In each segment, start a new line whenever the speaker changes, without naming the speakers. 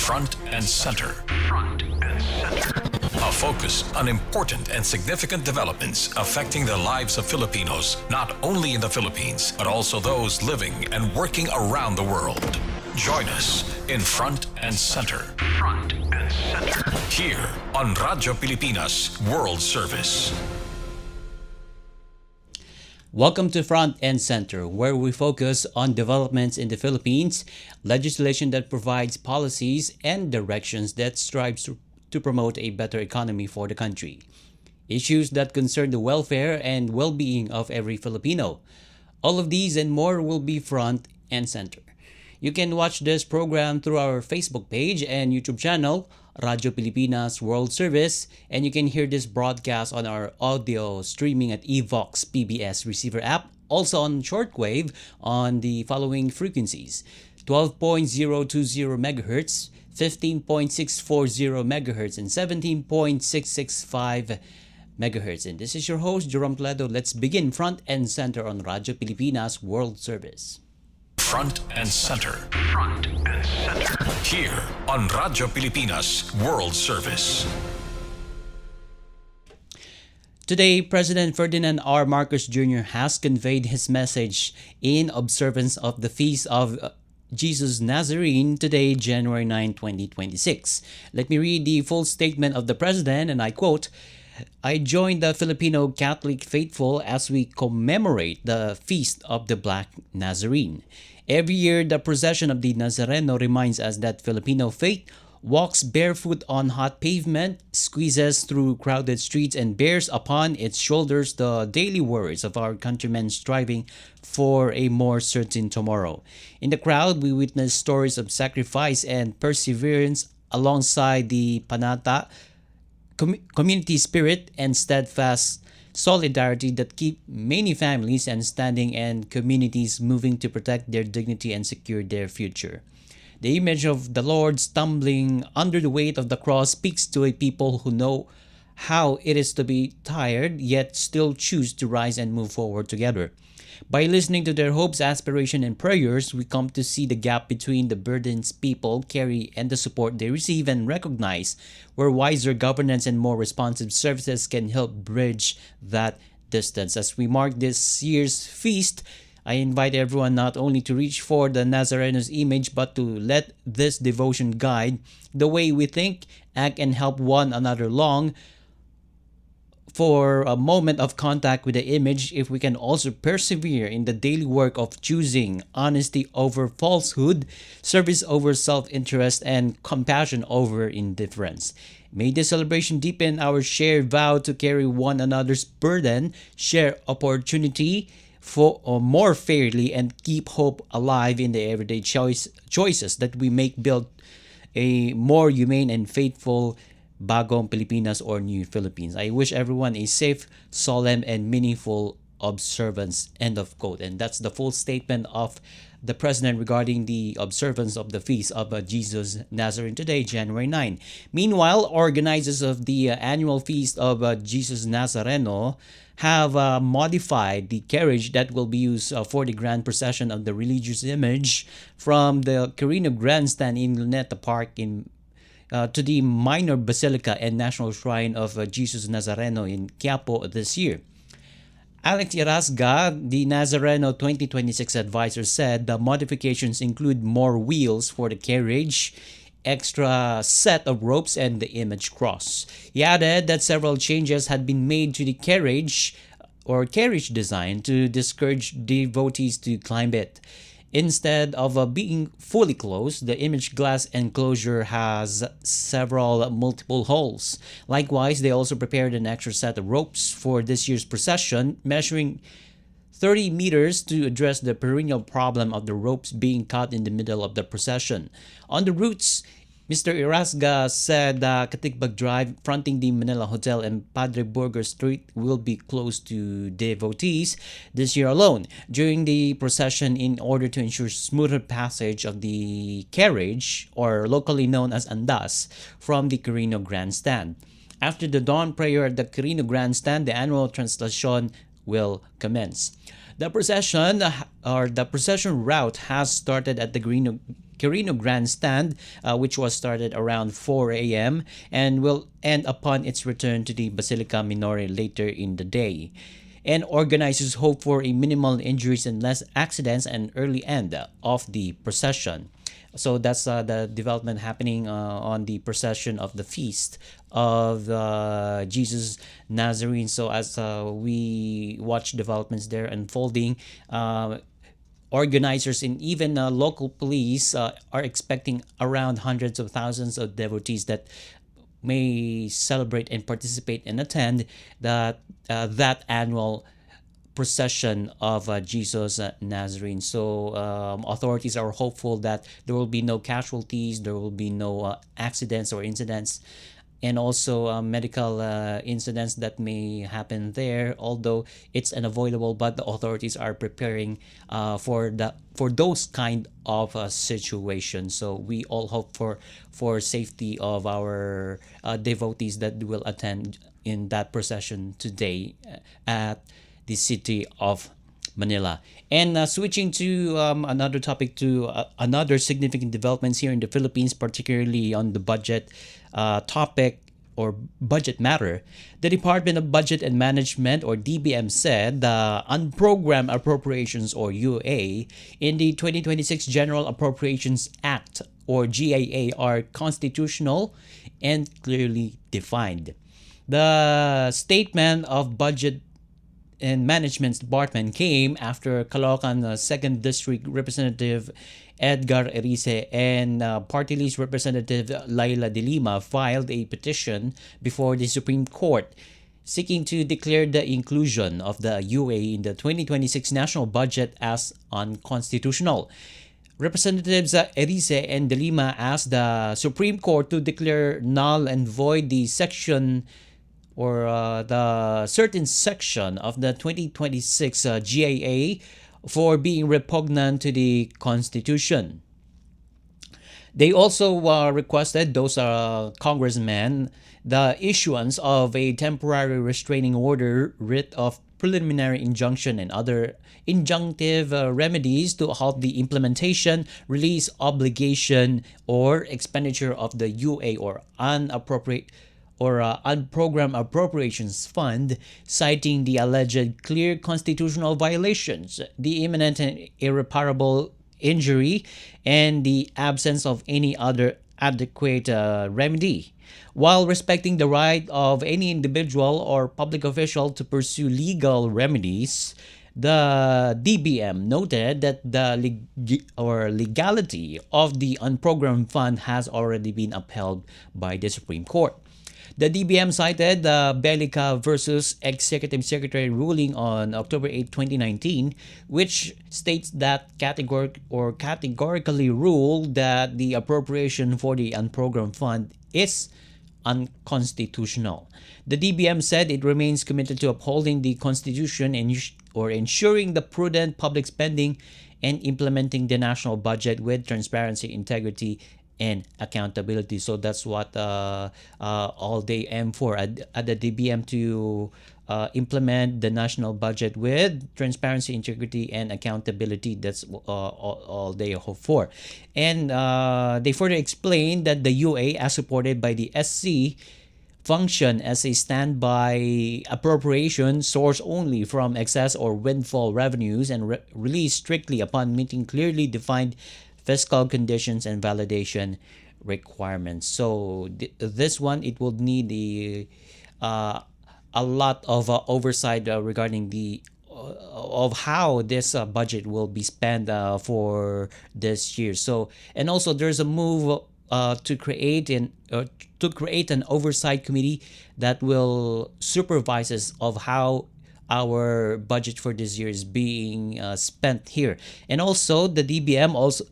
Front and Center. Front and Center. A focus on important and significant developments affecting the lives of Filipinos, not only in the Philippines, but also those living and working around the world. Join us in Front and Center. Front and Center. Here on Radyo Pilipinas World Service.
Welcome to Front and Center, where we focus on developments in the Philippines, legislation that provides policies, and directions that strives to promote a better economy for the country. Issues that concern the welfare and well-being of every Filipino. All of these and more will be Front and Center. You can watch this program through our Facebook page and YouTube channel, Radyo Pilipinas World Service, and you can hear this broadcast on our audio streaming at Evox PBS receiver app, also on shortwave on the following frequencies: 12.020 MHz, 15.640 MHz, and 17.665 MHz. And this is your host, Jerome Toledo. Let's begin Front and Center on Radyo Pilipinas World Service.
Front and Center. Front and Center. Here on Radyo Pilipinas World Service.
Today, President Ferdinand R. Marcos Jr. has conveyed his message in observance of the Feast of Jesus Nazarene today, January 9, 2026. Let me read the full statement of the President, and I quote, "I join the Filipino Catholic faithful as we commemorate the Feast of the Black Nazarene. Every year, the procession of the Nazareno reminds us that Filipino faith walks barefoot on hot pavement, squeezes through crowded streets, and bears upon its shoulders the daily worries of our countrymen striving for a more certain tomorrow. In the crowd, we witness stories of sacrifice and perseverance alongside the panata, community spirit, and steadfast solidarity that keep many families and standing and communities moving to protect their dignity and secure their future. The image of the Lord stumbling under the weight of the cross speaks to a people who know how it is to be tired yet still choose to rise and move forward together. By listening to their hopes, aspirations, and prayers, we come to see the gap between the burdens people carry and the support they receive, and recognize where wiser governance and more responsive services can help bridge that distance. As we mark this year's feast, I invite everyone not only to reach for the Nazarene's image, but to let this devotion guide the way we think, act, and help one another long for a moment of contact with the image. If we can also persevere in the daily work of choosing honesty over falsehood, service over self-interest, and compassion over indifference. May this celebration deepen our shared vow to carry one another's burden, share opportunity for more fairly, and keep hope alive in the everyday choices that we make, build a more humane and faithful Bagong Pilipinas or New Philippines. I wish everyone a safe, solemn, and meaningful observance." End of quote. And that's the full statement of the President regarding the observance of the Feast of Jesus Nazarene today, January 9. Meanwhile, organizers of the annual Feast of Jesus Nazareno have modified the carriage that will be used for the grand procession of the religious image from the Carino Grandstand in Luneta Park to the Minor Basilica and National Shrine of Jesus Nazareno in Quiapo this year. Alex Irasga, the Nazareno 2026 advisor, said the modifications include more wheels for the carriage, extra set of ropes, and the image cross. He added that several changes had been made to the carriage design to discourage devotees to climb it. Instead of being fully closed, the image glass enclosure has several multiple holes. Likewise, they also prepared an extra set of ropes for this year's procession, measuring 30 meters to address the perennial problem of the ropes being caught in the middle of the procession. On the routes, Mr. Irasga said Katigbag Drive, fronting the Manila Hotel, and Padre Burger Street will be closed to devotees this year alone during the procession in order to ensure smoother passage of the carriage, or locally known as Andas, from the Carino Grandstand. After the dawn prayer at the Carino Grandstand, the annual translation will commence. The procession route has started at the Quirino Grandstand, which was started around 4 a.m. and will end upon its return to the Basilica Minore later in the day. And organizers hope for a minimal injuries and less accidents and early end of the procession. So that's the development happening on the procession of the feast of Jesus Nazarene. So as we watch developments there unfolding, organizers and even local police are expecting around hundreds of thousands of devotees that may celebrate and participate and attend that annual procession of Jesus Nazarene. So authorities are hopeful that there will be no casualties, there will be no accidents or incidents, and also medical incidents that may happen there. Although it's unavoidable, but the authorities are preparing for those kind of situations. So we all hope for safety of our devotees that will attend in that procession today at the city of Manila. And switching to another topic, to another significant developments here in the Philippines, particularly on the budget topic or budget matter. The Department of Budget and Management, or DBM, said the unprogrammed appropriations, or UA, in the 2026 General Appropriations Act, or GAA, are constitutional and clearly defined. The statement of Budget and Management's Department came after Caloocan 2nd District Representative Edgar Erice and Party List Representative Laila de Lima filed a petition before the Supreme Court seeking to declare the inclusion of the UA in the 2026 national budget as unconstitutional. Representatives Erice and de Lima asked the Supreme Court to declare null and void the section or the certain section of the 2026 GAA for being repugnant to the Constitution. They also requested, those congressmen, the issuance of a temporary restraining order, writ of preliminary injunction, and other injunctive remedies to halt the implementation, release, obligation, or expenditure of the UA or unprogrammed appropriations fund, citing the alleged clear constitutional violations, the imminent and irreparable injury, and the absence of any other adequate remedy. While respecting the right of any individual or public official to pursue legal remedies, the DBM noted that the legality of the unprogrammed fund has already been upheld by the Supreme Court. The DBM cited the Bellica versus Executive Secretary ruling on October 8, 2019, which states that categorically ruled that the appropriation for the unprogrammed fund is unconstitutional. The DBM said it remains committed to upholding the Constitution and ensuring the prudent public spending and implementing the national budget with transparency, integrity, and accountability. So that's what all they aim for at the DBM, to implement the national budget with transparency, integrity, and accountability. That's all they hope for. And they further explained that the UA, as supported by the SC, function as a standby appropriation source only from excess or windfall revenues and released strictly upon meeting clearly defined fiscal conditions and validation requirements. So this one, it will need a lot of oversight regarding the of how this budget will be spent for this year. So, and also there's a move to create an oversight committee that will supervise of how our budget for this year is being spent here. And also the DBM also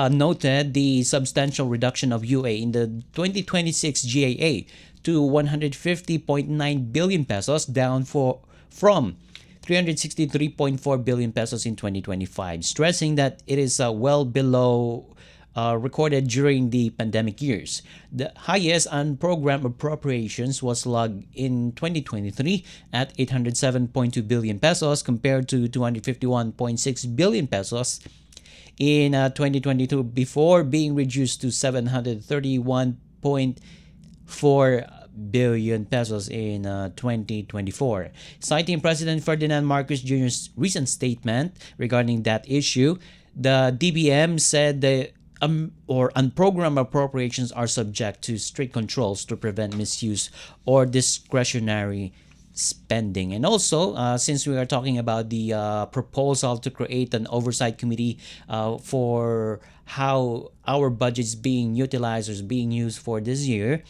noted the substantial reduction of UA in the 2026 GAA to 150.9 billion pesos, down from 363.4 billion pesos in 2025, stressing that it is well below recorded during the pandemic years. The highest unprogrammed appropriations was logged in 2023 at 807.2 billion pesos compared to 251.6 billion pesos in 2022 before being reduced to 731.4 billion pesos in 2024. Citing President Ferdinand Marcos Jr.'s recent statement regarding that issue, the DBM said the or unprogrammed appropriations are subject to strict controls to prevent misuse or discretionary spending. And also, since we are talking about the proposal to create an oversight committee for how our budget is being utilized or is being used for this year,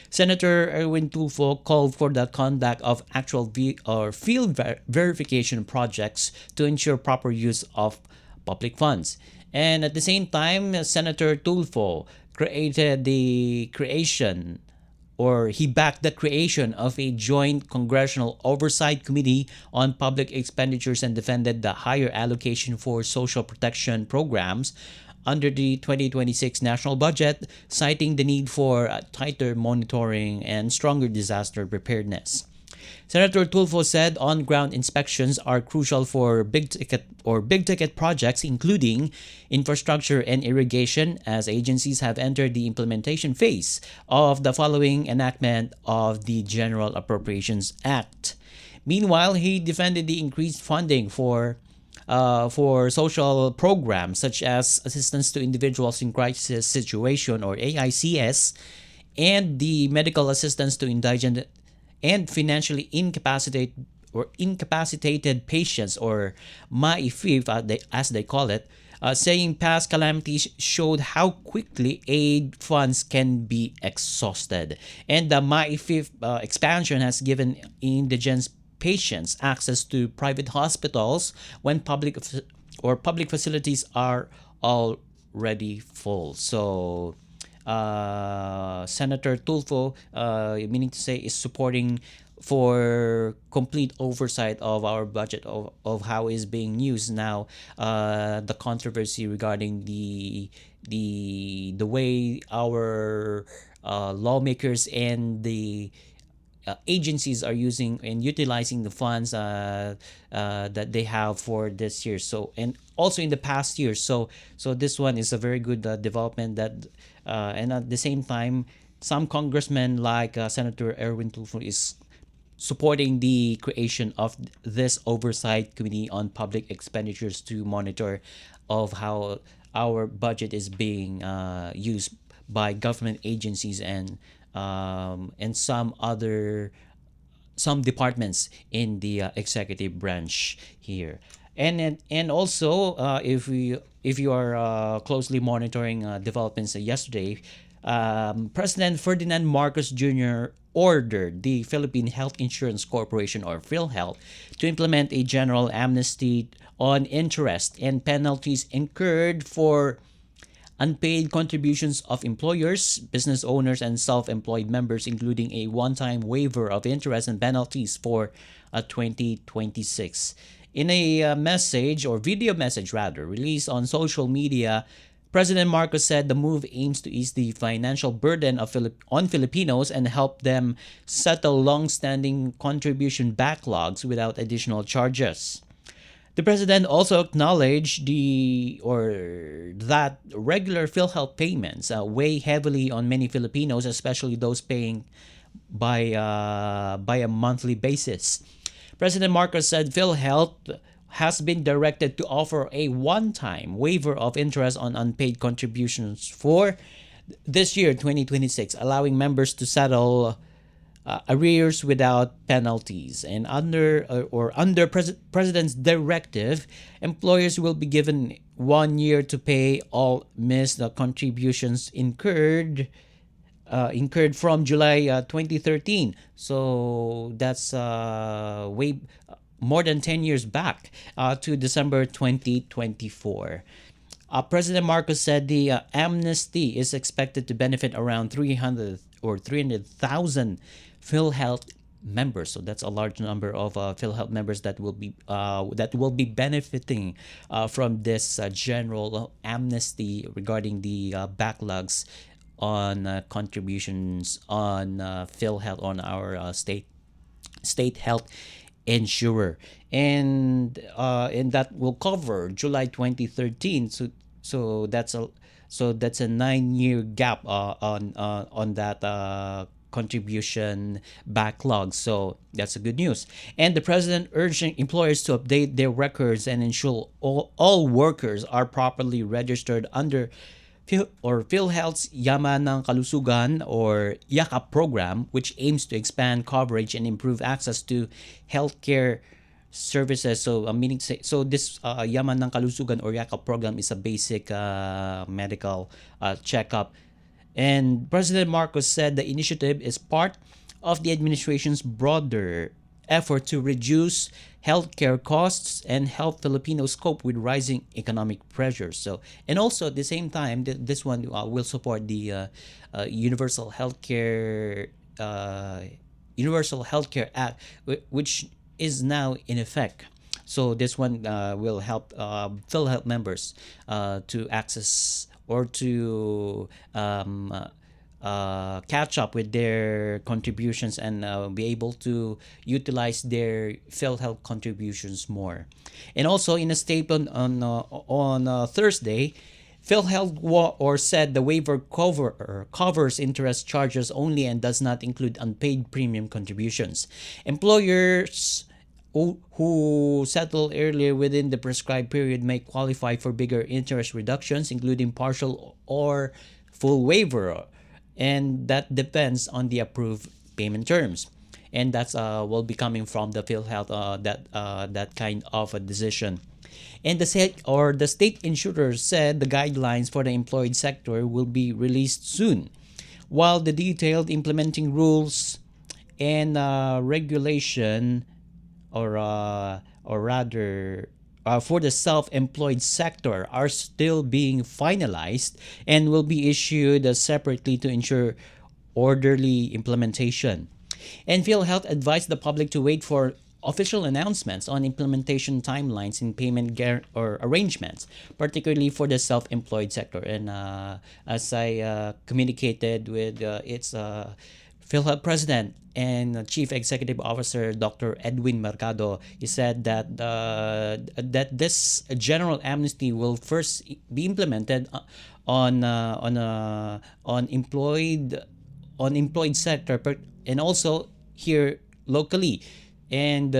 Senator Erwin Tulfo called for the conduct of actual or field verification projects to ensure proper use of public funds. And at the same time, Senator Tulfo created the creation or he backed the creation of a joint congressional oversight committee on public expenditures and defended the higher allocation for social protection programs under the 2026 national budget, citing the need for tighter monitoring and stronger disaster preparedness. Senator Tulfo said on-ground inspections are crucial for big-ticket projects, including infrastructure and irrigation, as agencies have entered the implementation phase of the following enactment of the General Appropriations Act. Meanwhile, he defended the increased funding for social programs such as assistance to individuals in crisis situation or AICS, and the medical assistance to indigent and financially incapacitated patients or MAIFIF as they call it, saying past calamities showed how quickly aid funds can be exhausted. And the MAIFIF expansion has given indigent patients access to private hospitals when public facilities are already full. So Senator Tulfo, meaning to say, is supporting for complete oversight of our budget of how it's being used now. The controversy regarding the way our lawmakers and the agencies are using and utilizing the funds that they have for this year. So, and also in the past years. So this one is a very good development that, and at the same time, some congressmen like Senator Erwin Tulfo is supporting the creation of this oversight committee on public expenditures to monitor of how our budget is being used by government agencies and some departments in the executive branch here. And also if you are closely monitoring developments yesterday, President Ferdinand Marcos Jr. ordered the Philippine Health Insurance Corporation or PhilHealth to implement a general amnesty on interest and penalties incurred for unpaid contributions of employers, business owners, and self-employed members, including a one-time waiver of interest and penalties for 2026. In a message or video message rather released on social media, President Marcos said the move aims to ease the financial burden on Filipinos and help them settle long-standing contribution backlogs without additional charges. The president also acknowledged that regular PhilHealth payments weigh heavily on many Filipinos, especially those paying by a monthly basis. President Marcos said PhilHealth has been directed to offer a one-time waiver of interest on unpaid contributions for this year, 2026, allowing members to settle arrears without penalties. And under President's directive, employers will be given 1 year to pay all missed contributions incurred from July 2013. So that's way more than 10 years back to December 2024. President Marcos said the amnesty is expected to benefit around 300,000 PhilHealth members. So that's a large number of PhilHealth members that will be benefiting from this general amnesty regarding the backlogs on contributions on PhilHealth on our state health insurer, and that will cover July 2013 that's a 9-year gap on that contribution backlog. So that's a good news. And the president urging employers to update their records and ensure all workers are properly registered under PhilHealth's Yaman ng Kalusugan or YAKAP program, which aims to expand coverage and improve access to healthcare services. So, meaning so this Yaman ng Kalusugan or YAKAP program is a basic medical checkup. And President Marcos said the initiative is part of the administration's broader effort to reduce healthcare costs and help Filipinos cope with rising economic pressures. So, and also at the same time, this one will support the Universal Healthcare Act, which is now in effect. So this one will help PhilHealth members to access or to catch up with their contributions and be able to utilize their PhilHealth contributions more. And also in a statement on Thursday, PhilHealth said the waiver covers interest charges only and does not include unpaid premium contributions. Employers who settled earlier within the prescribed period may qualify for bigger interest reductions, including partial or full waiver, and that depends on the approved payment terms. And that's will be coming from the PhilHealth that kind of a decision. And the state insurers said the guidelines for the employed sector will be released soon, while the detailed implementing rules and regulation or rather for the self-employed sector are still being finalized and will be issued separately to ensure orderly implementation. And PhilHealth advised the public to wait for official announcements on implementation timelines in payment or arrangements, particularly for the self-employed sector. And as I communicated with its PhilHealth President and Chief Executive Officer Dr. Edwin Mercado, he said that that this general amnesty will first be implemented on employed sector, and also here locally, and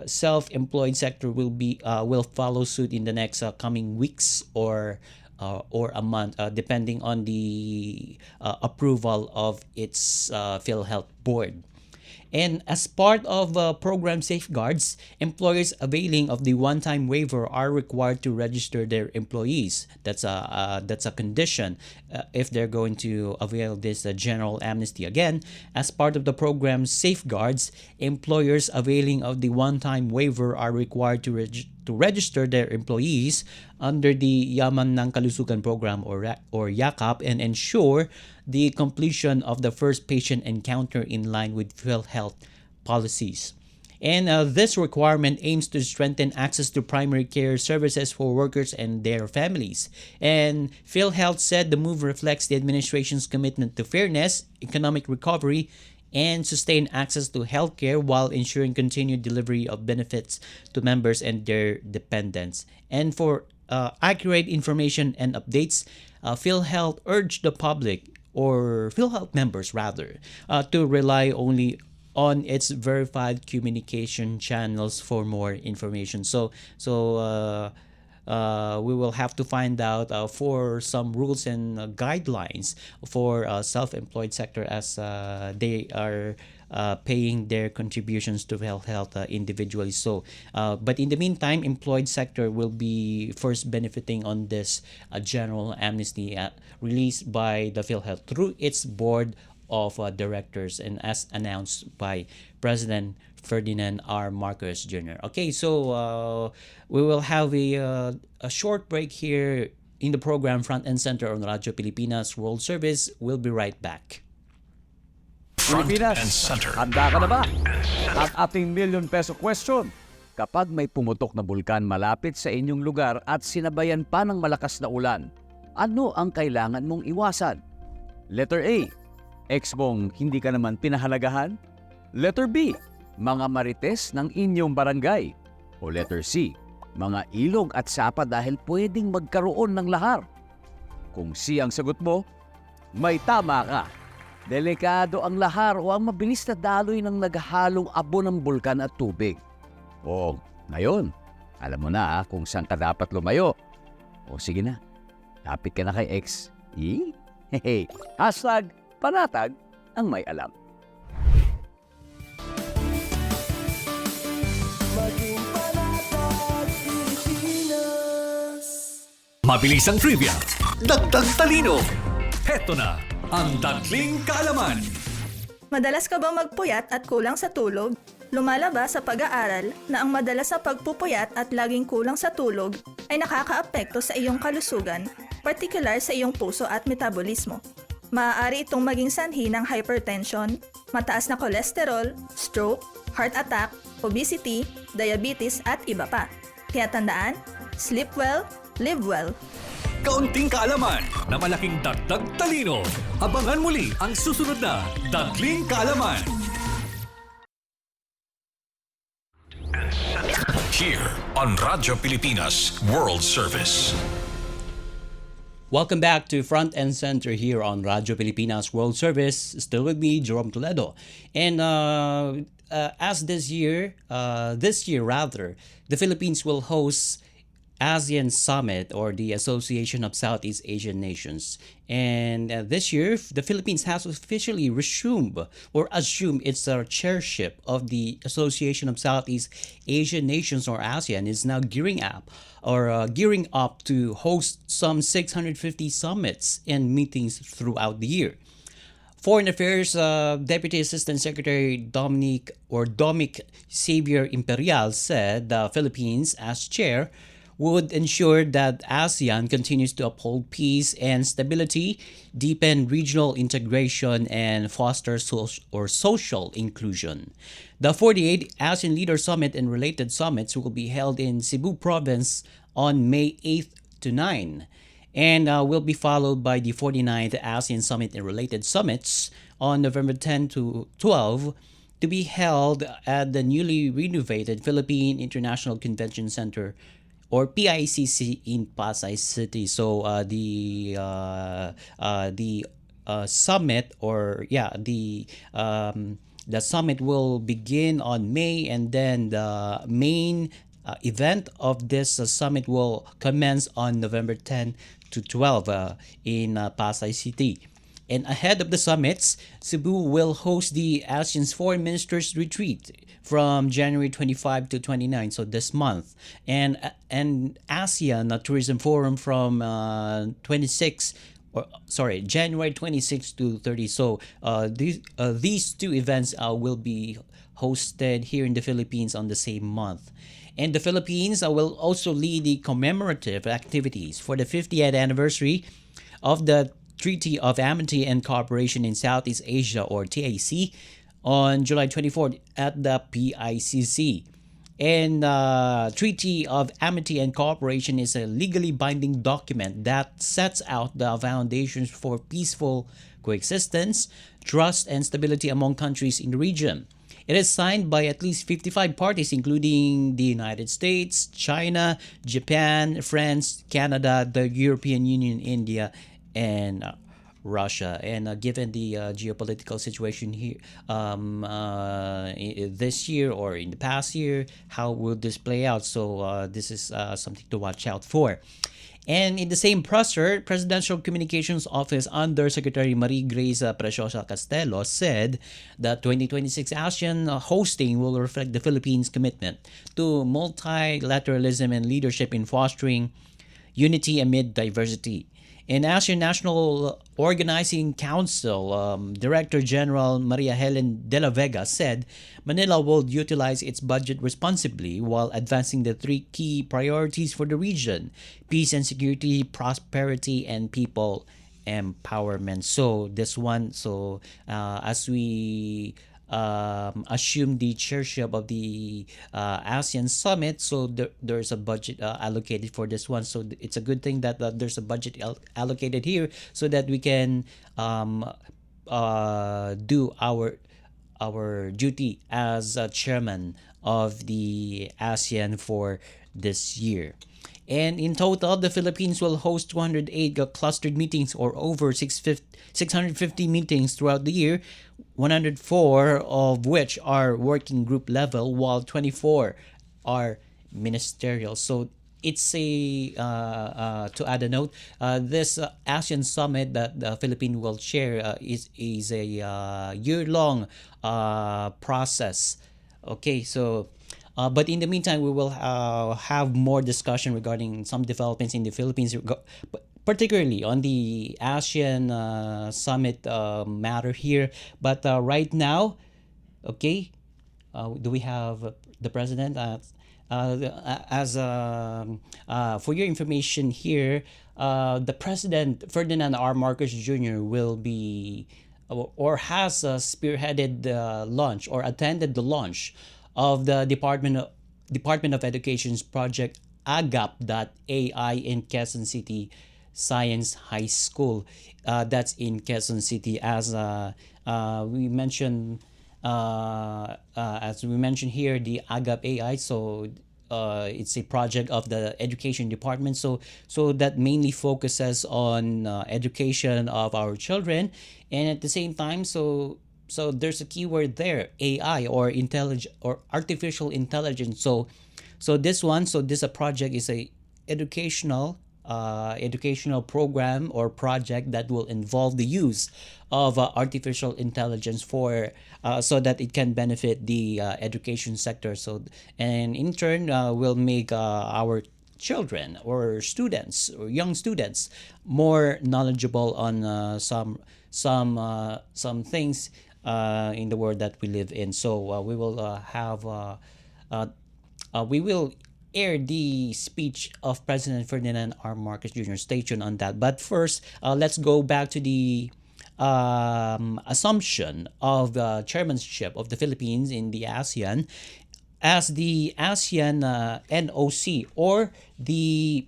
self-employed sector will follow suit in the next coming weeks or a month, depending on the approval of its PhilHealth board. And as part of program safeguards, employers availing of the one-time waiver are required to register their employees. That's a condition if they're going to avail this general amnesty. Again, as part of the program safeguards, employers availing of the one-time waiver are required to register their employees under the Yaman ng Kalusugan program or YAKAP and ensure the completion of the first patient encounter in line with PhilHealth policies. And this requirement aims to strengthen access to primary care services for workers and their families. And PhilHealth said the move reflects the administration's commitment to fairness, economic recovery, and sustained access to healthcare while ensuring continued delivery of benefits to members and their dependents. And for accurate information and updates, PhilHealth urged the public, or PhilHealth members rather, to rely only on its verified communication channels for more information. So we will have to find out for some rules and guidelines for self-employed sector as they are paying their contributions to health individually. So, but in the meantime, employed sector will be first benefiting on this general amnesty released by the PhilHealth through its board of directors and as announced by President Ferdinand R. Marcos Jr. Okay, so we will have a short break here in the program Front and Center on Radyo Pilipinas World Service. We'll be right back.
Front
Pilipinas,
and Center.
handa ka na ba? Ang ating million-peso question. Kapag may pumutok na bulkan malapit sa inyong lugar at sinabayan pa ng malakas na ulan, ano ang kailangan mong iwasan? Letter A, ex mong hindi ka naman pinahalagahan? Letter B, mga marites ng inyong barangay? O letter C, mga ilog at sapa dahil pwedeng magkaroon ng lahar. Kung siyang sagot mo, may tama ka. Delikado ang lahar o ang mabilis na daloy ng naghahalong abo ng bulkan at tubig. O, ngayon, alam mo na kung saan ka dapat lumayo. O sige na, lapit ka na kay X. Hehe, hashtag panatag ang may alam.
Mabilis ang trivia, dagdag talino. Heto na ang Dagling Kaalaman.
Madalas ka bang magpuyat at kulang sa tulog? Lumalabas sa pag-aaral na ang madalas na pagpupuyat at laging kulang sa tulog ay nakakaapekto sa iyong kalusugan, partikular sa iyong puso at metabolismo. Maaari itong maging sanhi ng hypertension, mataas na kolesterol, stroke, heart attack, obesity, diabetes at iba pa. Kaya tandaan, sleep well, live well.
Kaunting kaalaman na malaking dagdag talino. Abangan muli ang susunod na Dagling Kaalaman.
Here on Radyo Pilipinas World Service.
Welcome back to Front and Center here on Radyo Pilipinas World Service. Still with me, Jerome Toledo. And as this year, the Philippines will host ASEAN Summit, or the Association of Southeast Asian Nations. And this year, the Philippines has officially assumed its chairship of the Association of Southeast Asian Nations, or ASEAN, is now gearing up to host some 650 summits and meetings throughout the year. Foreign Affairs Deputy Assistant Secretary Dominic Xavier Imperial said the Philippines, as chair, would ensure that ASEAN continues to uphold peace and stability, deepen regional integration, and foster social inclusion. The 48th ASEAN Leader Summit and related summits will be held in Cebu Province on May 8th to 9, and will be followed by the 49th ASEAN Summit and related summits on November 10 to 12, to be held at the newly renovated Philippine International Convention Center, or PICC, in Pasay City. So the summit will begin on May, and then the main event of this summit will commence on November 10 to 12 in Pasay City. And ahead of the summits, Cebu will host the ASEAN's Foreign Ministers Retreat from January 25 to 29, so this month, and ASEAN Tourism Forum from January 26 to 30. So these two events will be hosted here in the Philippines on the same month. And the Philippines will also lead the commemorative activities for the 50th anniversary of the Treaty of Amity and Cooperation in Southeast Asia, or TAC, on July 24th at the PICC. And Treaty of Amity and Cooperation is a legally binding document that sets out the foundations for peaceful coexistence, trust, and stability among countries in the region. It is signed by at least 55 parties, including the United States, China, Japan, France, Canada, the European Union, India, and Russia. And given the geopolitical situation here this year or in the past year, how will this play out? So this is something to watch out for. And in the same presser, Presidential Communications Office Under Secretary Marie Grace Preciosa Castelo said that 2026 ASEAN hosting will reflect the Philippines' commitment to multilateralism and leadership in fostering unity amid diversity. In ASEAN National Organizing Council, Director General Maria Helen de la Vega said Manila will utilize its budget responsibly while advancing the three key priorities for the region: peace and security, prosperity, and people empowerment. So this one, as we assume the chairship of the ASEAN Summit, so there's a budget allocated for this one. So it's a good thing that there's a budget allocated here, so that we can do our duty as chairman of the ASEAN for this year. And in total, the Philippines will host 208 clustered meetings, or over 650 meetings throughout the year, 104 of which are working group level, while 24 are ministerial. So it's a to add a note, this ASEAN summit that the Philippines will share is a year-long process. Okay, so but in the meantime, we will have more discussion regarding some developments in the Philippines, particularly on the ASEAN summit matter here. But right now, okay, do we have the president? For your information here, the president Ferdinand R. Marcos Jr. will be or has spearheaded the launch or attended the launch of the Department of Education's project AGAP.AI in Quezon City Science High School. That's in Quezon City, we mentioned. As we mentioned here, the AGAP AI. So it's a project of the education department. So that mainly focuses on education of our children, and at the same time, so there's a keyword there, AI, or intelligent or artificial intelligence. So this project is a educational program or project that will involve the use of artificial intelligence for so that it can benefit the education sector. So, and in turn will make our children or students or young students more knowledgeable on some things in the world that we live in. So we will air the speech of President Ferdinand R. Marcos Jr. Stay tuned on that. But first, let's go back to the assumption of the chairmanship of the Philippines in the ASEAN. As the ASEAN NOC, or the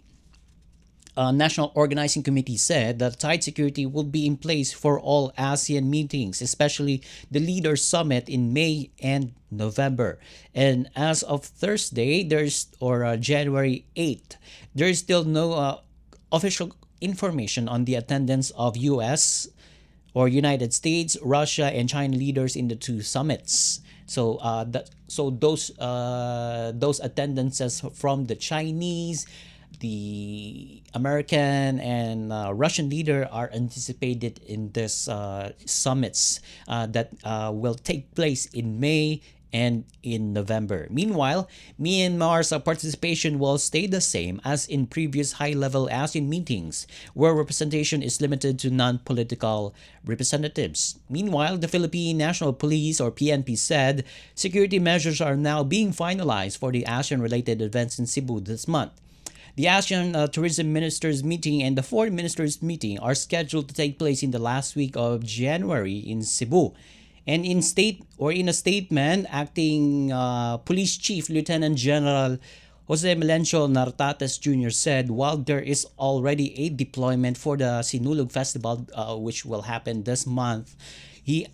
National Organizing Committee, said that tight security will be in place for all ASEAN meetings, especially the Leaders Summit in May and November. And as of Thursday, January 8th, there is still no official information on the attendance of U.S. or United States, Russia, and China leaders in the two summits. So those attendances from the Chinese, the American, and Russian leader are anticipated in this summits that will take place in May and in November. Meanwhile, Myanmar's participation will stay the same as in previous high-level ASEAN meetings, where representation is limited to non-political representatives. Meanwhile, the Philippine National Police, or PNP, said security measures are now being finalized for the ASEAN-related events in Cebu this month. The ASEAN Tourism Ministers meeting and the Foreign Ministers meeting are scheduled to take place in the last week of January in Cebu. And in a statement, acting Police Chief Lieutenant General Jose Melencio Nartates Jr. said, while there is already a deployment for the Sinulog Festival, which will happen this month, he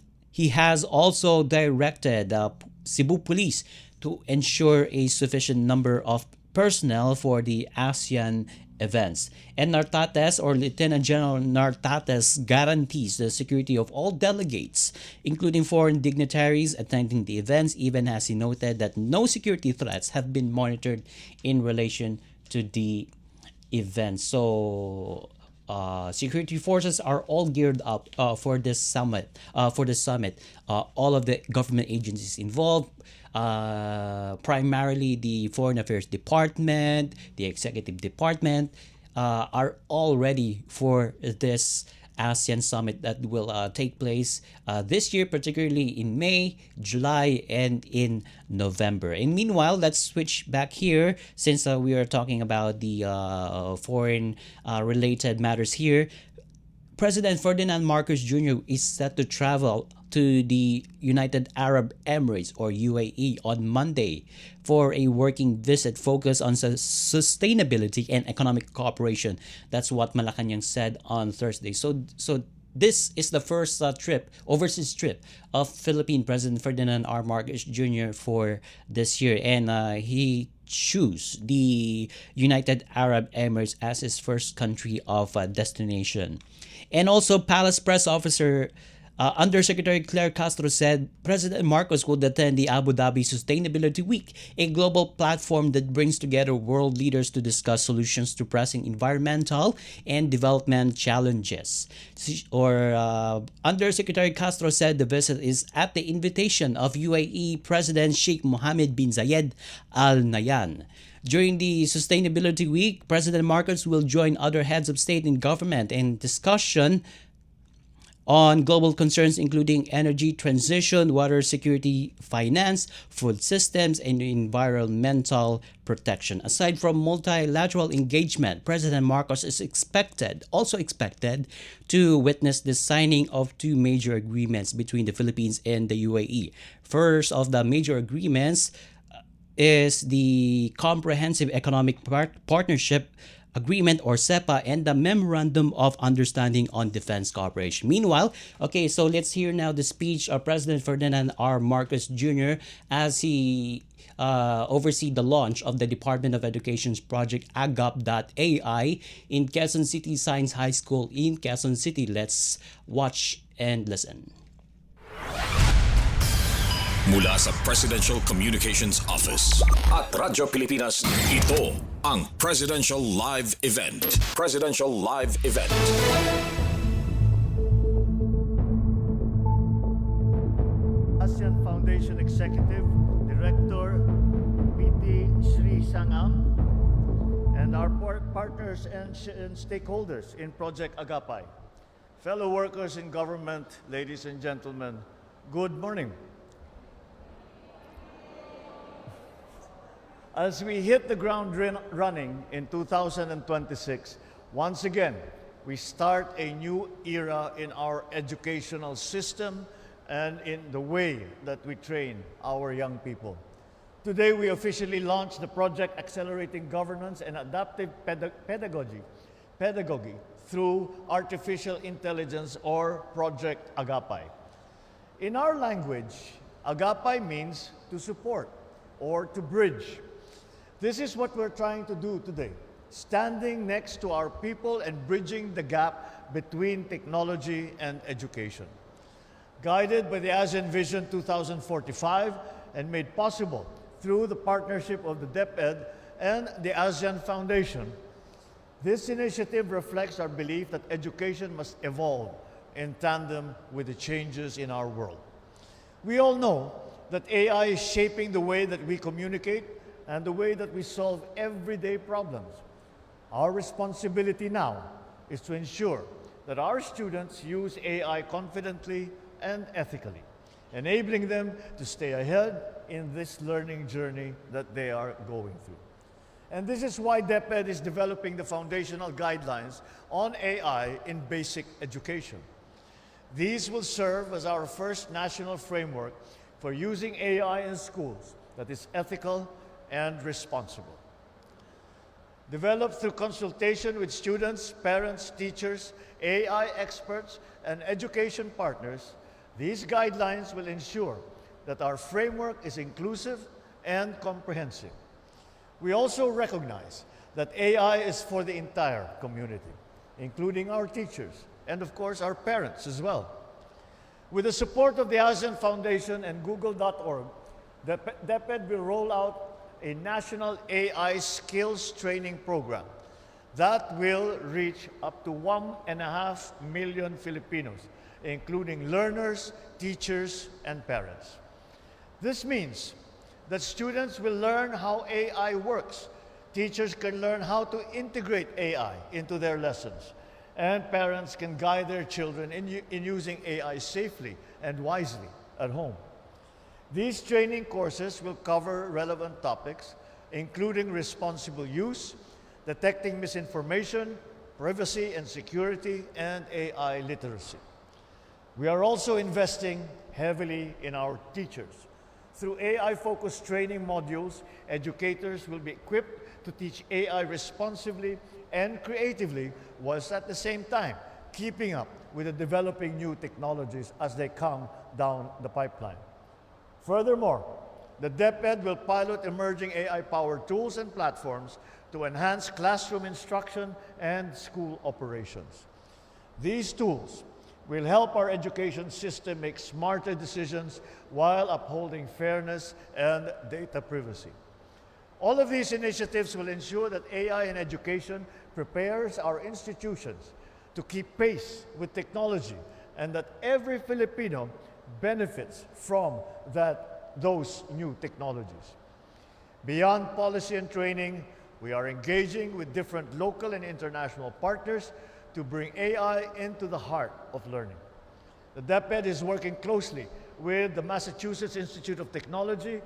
has also directed Cebu Police to ensure a sufficient number of personnel for the ASEAN events. And Nartates, or Lieutenant General Nartates, guarantees the security of all delegates, including foreign dignitaries attending the events, even as he noted that no security threats have been monitored in relation to the event. So security forces are all geared up for this summit. All of the government agencies involved, primarily the Foreign Affairs Department, the Executive Department, are all ready for this ASEAN summit that will take place this year, particularly in May, July, and in November. And meanwhile, let's switch back here since we are talking about the foreign related matters here. President Ferdinand Marcos Jr. is set to travel to the United Arab Emirates, or UAE, on Monday for a working visit focused on sustainability and economic cooperation. That's what Malacanang said on Thursday. So this is the first overseas trip of Philippine President Ferdinand R. Marcos Jr. for this year, and he choose the United Arab Emirates as its first country of destination. And also, Palace Press Officer Undersecretary Claire Castro said President Marcos would attend the Abu Dhabi Sustainability Week, a global platform that brings together world leaders to discuss solutions to pressing environmental and development challenges. Undersecretary Castro said the visit is at the invitation of UAE President Sheikh Mohammed bin Zayed Al Nahyan. During the Sustainability Week, President Marcos will join other heads of state and government in discussion on global concerns including energy transition, water security, finance, food systems, and environmental protection. Aside from multilateral engagement, President Marcos is also expected to witness the signing of two major agreements between the Philippines and the UAE. First of the major agreements is the Comprehensive Economic Partnership Agreement, or CEPA, and the Memorandum of Understanding on Defense Cooperation. Meanwhile, okay, so let's hear now the speech of President Ferdinand R. Marcos Jr. as he oversee the launch of the Department of Education's project Agap.ai in Quezon City Science High School in Quezon City. Let's watch and listen.
Mula sa Presidential Communications Office at Radyo Pilipinas, ito ang Presidential Live Event. Presidential Live Event.
ASEAN Foundation Executive Director PT Sri Sangam and our partners and stakeholders in Project Agapay. Fellow workers in government, ladies and gentlemen, good morning. As we hit the ground running in 2026, once again, we start a new era in our educational system and in the way that we train our young people. Today, we officially launched the project Accelerating Governance and Adaptive Pedagogy through Artificial Intelligence, or Project Agapay. In our language, Agapay means to support or to bridge. This is what we're trying to do today, standing next to our people and bridging the gap between technology and education. Guided by the ASEAN Vision 2045 and made possible through the partnership of the DepEd and the ASEAN Foundation, this initiative reflects our belief that education must evolve in tandem with the changes in our world. We all know that AI is shaping the way that we communicate and the way that we solve everyday problems. Our responsibility now is to ensure that our students use AI confidently and ethically, enabling them to stay ahead in this learning journey that they are going through. And this is why DepEd is developing the foundational guidelines on AI in basic education. These will serve as our first national framework for using AI in schools that is ethical and responsible. Developed through consultation with students, parents, teachers, AI experts, and education partners, these guidelines will ensure that our framework is inclusive and comprehensive. We also recognize that AI is for the entire community, including our teachers and, of course, our parents as well. With the support of the ASEAN Foundation and Google.org, DepEd will roll out a national AI skills training program that will reach up to 1.5 million Filipinos, including learners, teachers, and parents. This means that students will learn how AI works, teachers can learn how to integrate AI into their lessons, and parents can guide their children in using AI safely and wisely at home. These training courses will cover relevant topics, including responsible use, detecting misinformation, privacy and security, and AI literacy. We are also investing heavily in our teachers. Through AI-focused training modules, educators will be equipped to teach AI responsibly and creatively, whilst at the same time keeping up with the developing new technologies as they come down the pipeline. Furthermore, The DepEd will pilot emerging AI-powered tools and platforms to enhance classroom instruction and school operations. These tools will help our education system make smarter decisions while upholding fairness and data privacy. All of these initiatives will ensure that AI in education prepares our institutions to keep pace with technology and that every Filipino benefits from those new technologies. Beyond policy and training, we are engaging with different local and international partners to bring AI into the heart of learning. The DepEd is working closely with the Massachusetts Institute of Technology,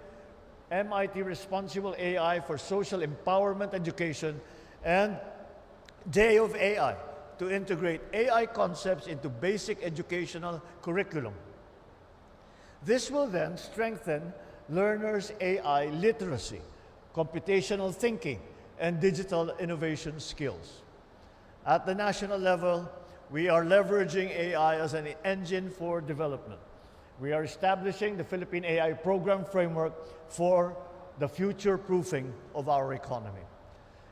MIT Responsible AI for Social Empowerment Education, and Day of AI to integrate AI concepts into basic educational curriculum. This will then strengthen learners' AI literacy, computational thinking, and digital innovation skills. At the national level, we are leveraging AI as an engine for development. We are establishing the Philippine AI Program Framework for the future-proofing of our economy.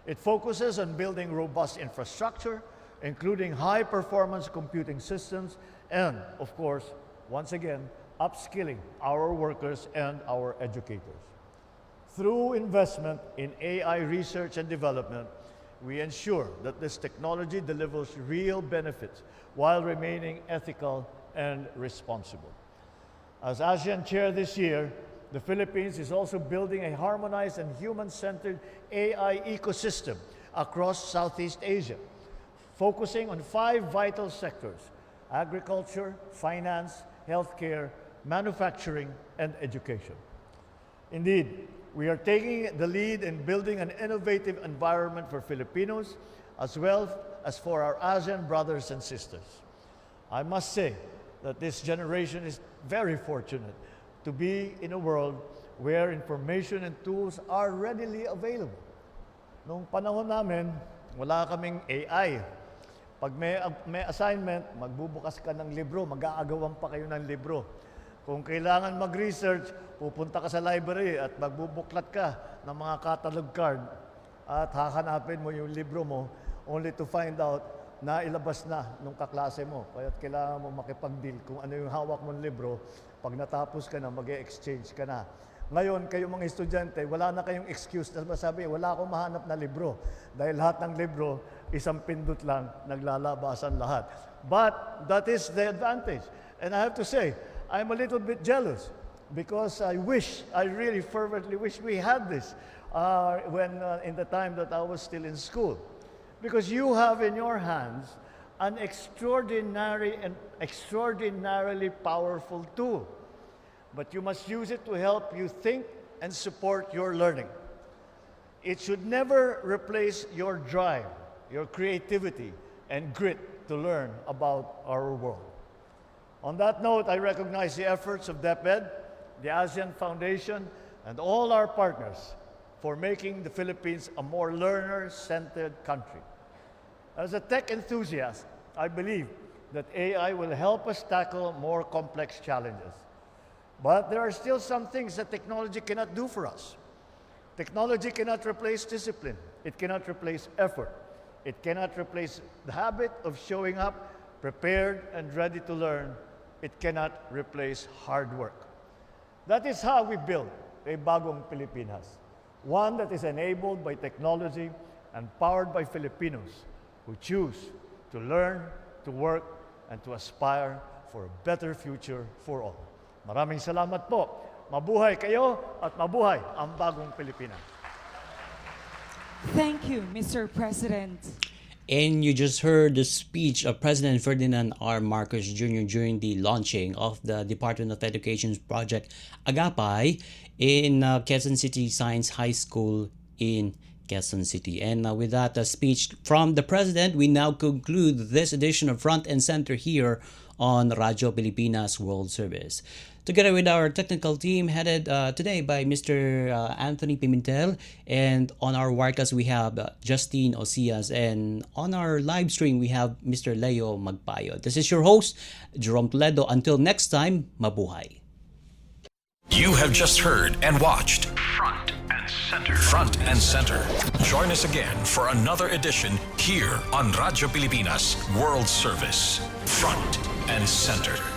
It focuses on building robust infrastructure, including high-performance computing systems, and, of course, once again, upskilling our workers and our educators. Through investment in AI research and development, we ensure that this technology delivers real benefits while remaining ethical and responsible. As ASEAN Chair this year, the Philippines is also building a harmonized and human-centered AI ecosystem across Southeast Asia, focusing on 5 vital sectors: agriculture, finance, healthcare, manufacturing, and education. Indeed, we are taking the lead in building an innovative environment for Filipinos as well as for our ASEAN brothers and sisters. I must say that this generation is very fortunate to be in a world where information and tools are readily available. Noong panahon namin, wala kaming AI. Pag may assignment, magbubukas ka ng libro, mag-aagawan pa kayo ng libro. Kung kailangan mag-research, pupunta ka sa library at magbubuklat ka ng mga catalog card at hahanapin mo yung libro mo only to find out na ilabas na nung kaklase mo. Kaya kailangan mo makipag-deal kung ano yung hawak mong libro. Pag natapos ka na, mag-exchange ka na. Ngayon, kayo mga estudyante, wala na kayong excuse na masabi, wala akong mahanap na libro. Dahil lahat ng libro, isang pindot lang, naglalabasan lahat. But that is the advantage. And I have to say, I'm a little bit jealous because I really fervently wish we had this in the time that I was still in school. Because you have in your hands an extraordinary and extraordinarily powerful tool. But you must use it to help you think and support your learning. It should never replace your drive, your creativity, and grit to learn about our world. On that note, I recognize the efforts of DepEd, the ASEAN Foundation, and all our partners for making the Philippines a more learner-centered country. As a tech enthusiast, I believe that AI will help us tackle more complex challenges. But there are still some things that technology cannot do for us. Technology cannot replace discipline. It cannot replace effort. It cannot replace the habit of showing up prepared and ready to learn. It cannot replace hard work. That is how we build a bagong Pilipinas, one that is enabled by technology and powered by Filipinos who choose to learn, to work, and to aspire for a better future for all. Maraming salamat po. Mabuhay kayo at mabuhay ang bagong Pilipinas.
Thank you, Mr. President.
And you just heard the speech of President Ferdinand R. Marcos Jr. during the launching of the Department of Education's project Agapay in Quezon City Science High School in Quezon City. And with that speech from the President, we now conclude this edition of Front and Center here on Radyo Pilipinas World Service. Together with our technical team headed today by Mr. Anthony Pimentel, and on our Wirecast we have Justine Osias, and on our live stream we have Mr. Leo Magpayo. This is your host, Jerome Toledo. Until next time, mabuhay.
You have just heard and watched Front and Center. Front and Center. Join us again for another edition here on Radyo Pilipinas World Service. Front and Center.